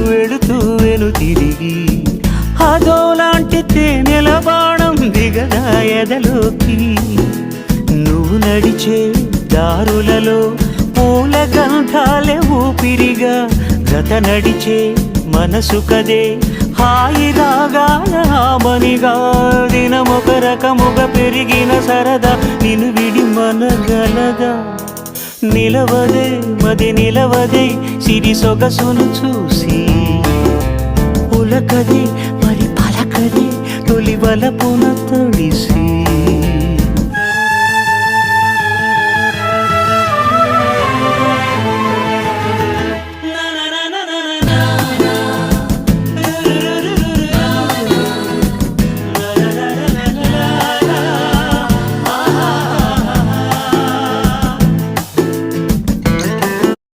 వెళుతూ వెను తిరిగి అదోలాంటి తేనెల బాణం దిగదా ఎదలోకి నువ్వు నడిచే దారులలో పూల గంధాలే ఊపిరిగా గత నడిచే మనసు కదే హాయి రాగాల హామనిగా దినమొక రకముగా పెరిగిన సరదా నిన్ను విడి మనగలదా నిలవదే మది నిలవదే సిరి సొగసును చూసి ఉలకదే మరి పలకదే తొలి వలపున